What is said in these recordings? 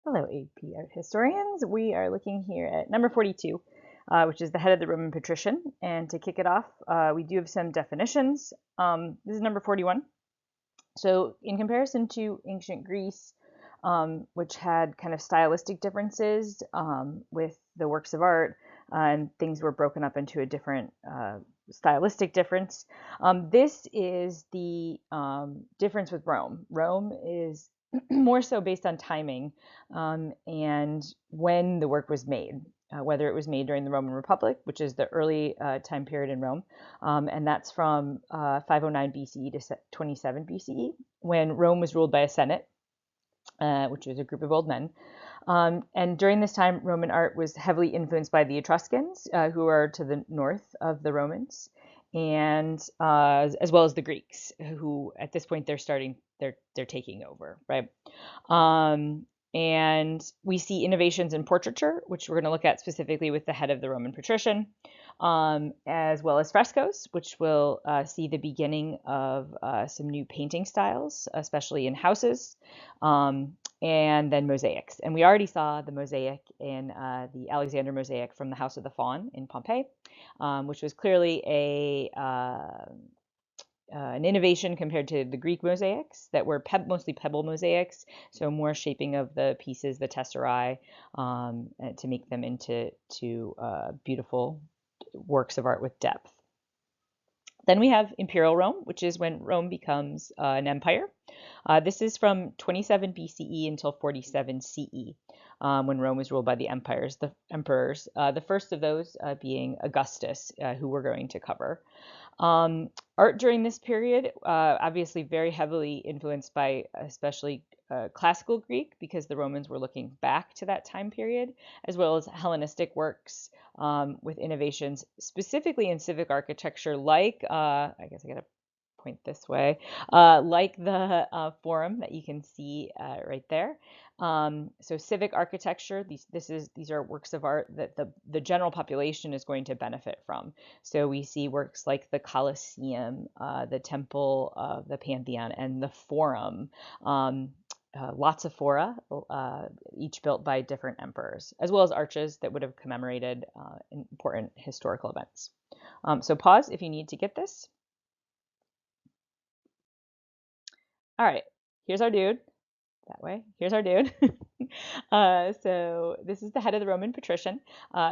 Hello, AP Art Historians. We are looking here at number 42, which is the head of the Roman patrician. And to kick it off, we do have some definitions. This is number 41. So in comparison to ancient Greece, which had kind of stylistic differences with the works of art, and things were broken up into a different stylistic difference. This is the difference with Rome. Rome is more so based on timing and when the work was made, whether it was made during the Roman Republic, which is the early time period in Rome, and that's from 509 BCE to 27 BCE, when Rome was ruled by a Senate, which was a group of old men. And during this time, Roman art was heavily influenced by the Etruscans, who are to the north of the Romans, and as well as the Greeks, who at this point they're taking over, right? And we see innovations in portraiture, which we're going to look at specifically with the head of the Roman patrician, as well as frescoes, which will see the beginning of some new painting styles, especially in houses, and then mosaics. And we already saw the mosaic in the Alexander mosaic from the House of the Faun in Pompeii, which was clearly an innovation compared to the Greek mosaics that were mostly pebble mosaics, so more shaping of the pieces, the tesserae, to make them into beautiful works of art with depth. Then we have Imperial Rome, which is when Rome becomes an empire. This is from 27 BCE until 47 CE, when Rome was ruled by the emperors. The first of those being Augustus, who we're going to cover. Art during this period, obviously very heavily influenced by especially classical Greek, because the Romans were looking back to that time period, as well as Hellenistic works with innovations specifically in civic architecture, like, I guess I gotta point this way, like the forum that you can see right there. So civic architecture, these are works of art that the general population is going to benefit from. So we see works like the Colosseum, the Temple of the Pantheon, and the Forum. Lots of fora, each built by different emperors, as well as arches that would have commemorated important historical events. So pause if you need to get this. All right, here's our dude. That way, here's our dude. So this is the head of the Roman patrician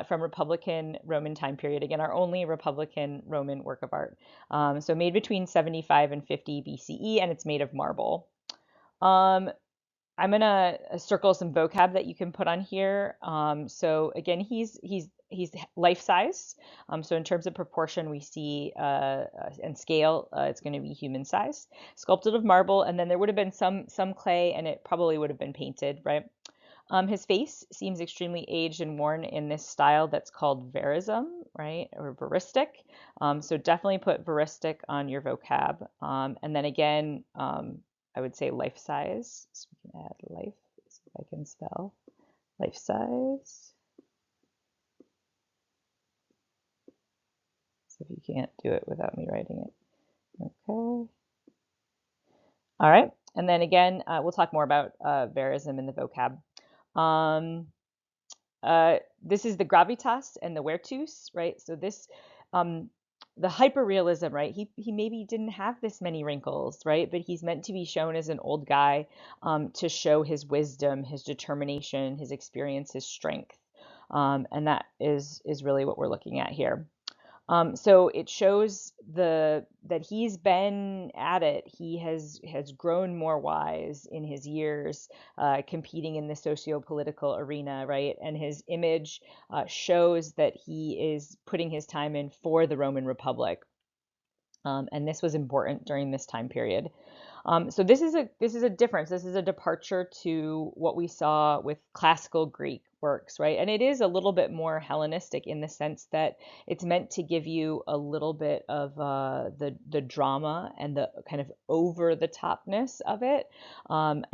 from Republican Roman time period. Again, our only Republican Roman work of art. So made between 75 and 50 BCE, and it's made of marble. I'm gonna circle some vocab that you can put on here. So again, he's life size. So in terms of proportion, we see and scale, it's going to be human size, sculpted of marble, and then there would have been some clay, and it probably would have been painted, right? His face seems extremely aged and worn in this style that's called verism, right, or veristic. So definitely put veristic on your vocab. And then again, I would say life size. So we can add life, see if I can spell life size. So if you can't do it without me writing it. Okay. All right. And then again, we'll talk more about verism in the vocab. This is the gravitas and the virtus, right? So this, the hyperrealism, right? He maybe didn't have this many wrinkles, right? But he's meant to be shown as an old guy to show his wisdom, his determination, his experience, his strength, and that is really what we're looking at here. So it shows that he's been at it. He has grown more wise in his years, competing in the socio-political arena, right? And his image shows that he is putting his time in for the Roman Republic. And this was important during this time period. So this is a difference. This is a departure to what we saw with classical Greek works, right? And it is a little bit more Hellenistic in the sense that it's meant to give you a little bit of the drama and the kind of over the topness of it,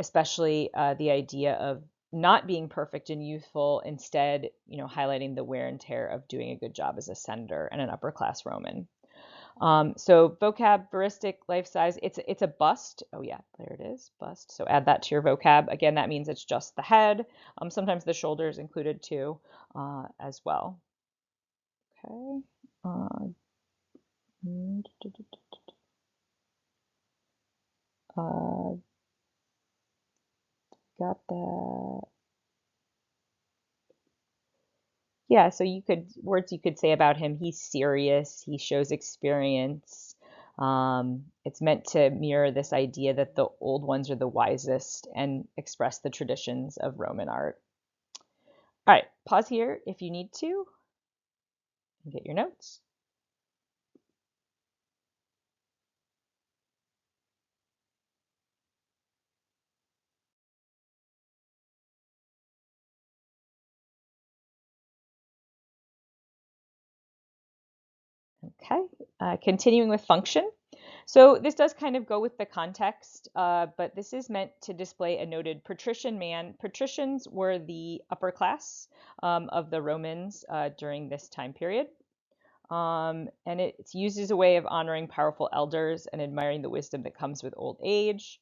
especially the idea of not being perfect and youthful, instead, highlighting the wear and tear of doing a good job as a senator and an upper class Roman. So vocab, veristic, life size, it's a bust. Oh yeah, there it is, bust. So add that to your vocab. Again, that means it's just the head. Sometimes the shoulders included too, as well. Okay. Got that. Yeah, so words you could say about him, he's serious, he shows experience. It's meant to mirror this idea that the old ones are the wisest and express the traditions of Roman art. All right, pause here if you need to and get your notes. Okay, continuing with function. So this does kind of go with the context, but this is meant to display a noted patrician man. Patricians were the upper class of the Romans during this time period. And it's used as a way of honoring powerful elders and admiring the wisdom that comes with old age.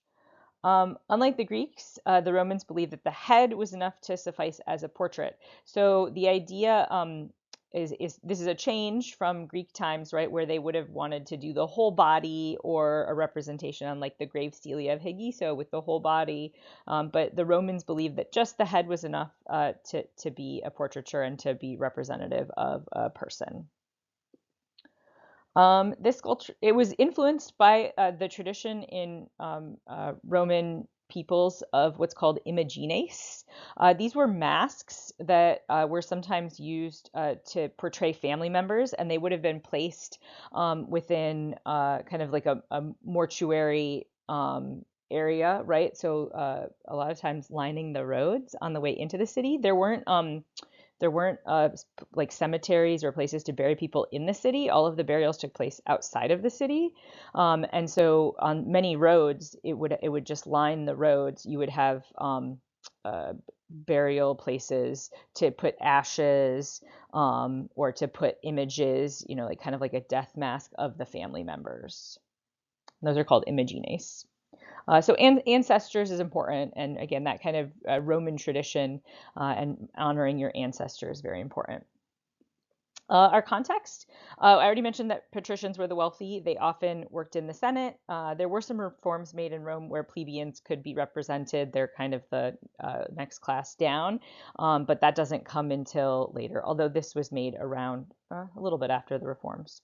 Unlike the Greeks, the Romans believed that the head was enough to suffice as a portrait. So the idea is this is a change from Greek times, right, where they would have wanted to do the whole body or a representation on like the grave stele of Hegiso with the whole body. But the Romans believed that just the head was enough to be a portraiture and to be representative of a person. This sculpture, it was influenced by the tradition in Roman peoples of what's called imagines. These were masks that were sometimes used to portray family members, and they would have been placed within kind of like a mortuary area, right? So a lot of times lining the roads on the way into the city. There weren't like cemeteries or places to bury people in the city. All of the burials took place outside of the city, and so on many roads, it would just line the roads. You would have burial places to put ashes or to put images, like kind of like a death mask of the family members. Those are called imagines. So ancestors is important, and again, that kind of Roman tradition and honoring your ancestors is very important. Our context, I already mentioned that patricians were the wealthy. They often worked in the Senate. There were some reforms made in Rome where plebeians could be represented. They're kind of the next class down, but that doesn't come until later, although this was made around a little bit after the reforms.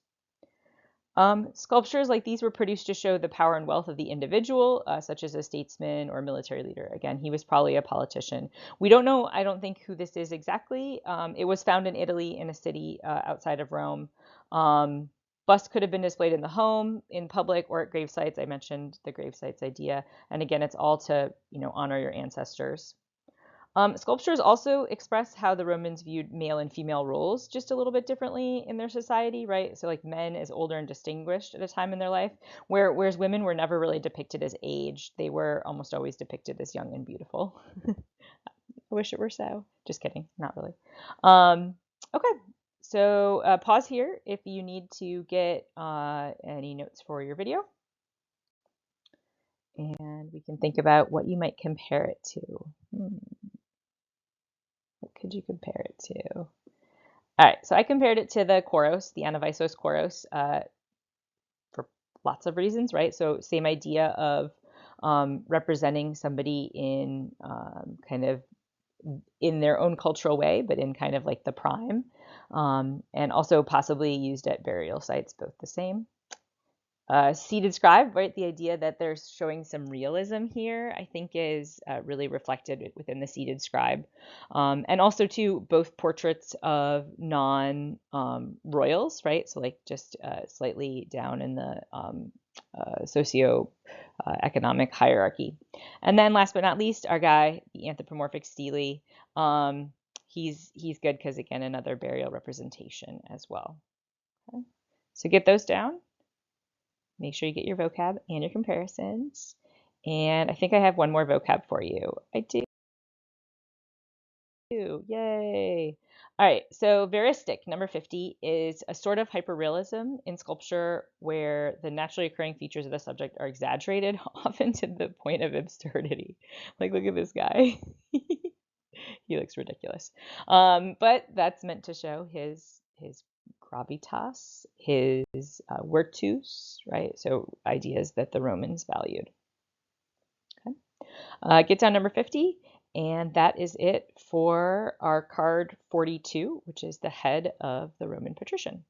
Sculptures like these were produced to show the power and wealth of the individual, such as a statesman or military leader. Again, he was probably a politician. We don't know, I don't think, who this is exactly. It was found in Italy in a city outside of Rome. Busts could have been displayed in the home, in public, or at grave sites. I mentioned the grave sites idea. And again, it's all to, honor your ancestors. Sculptures also express how the Romans viewed male and female roles just a little bit differently in their society, right? So like men as older and distinguished at a time in their life, whereas women were never really depicted as aged. They were almost always depicted as young and beautiful. I wish it were so. Just kidding, not really. Okay, so pause here if you need to get any notes for your video. And we can think about what you might compare it to. What could you compare it to? All right, so I compared it to the Koros, the Anavisos Koros, for lots of reasons, right? So same idea of representing somebody in kind of in their own cultural way, but in kind of like the prime, and also possibly used at burial sites, both the same. Seated scribe, right? The idea that they're showing some realism here, I think, is really reflected within the seated scribe. And also, too, both portraits of non-royals, right? So, like, just slightly down in the socio-economic hierarchy. And then, last but not least, our guy, the anthropomorphic stele. He's good because, again, another burial representation as well. Okay. So get those down. Make sure you get your vocab and your comparisons. And I think I have one more vocab for you. I do. Yay. All right, so veristic, number 50, is a sort of hyperrealism in sculpture where the naturally occurring features of the subject are exaggerated, often to the point of absurdity. Like, look at this guy. He looks ridiculous. But that's meant to show his gravitas, his virtus, right? So ideas that the Romans valued. Okay. Get down number 50. And that is it for our card 42, which is the head of the Roman patrician.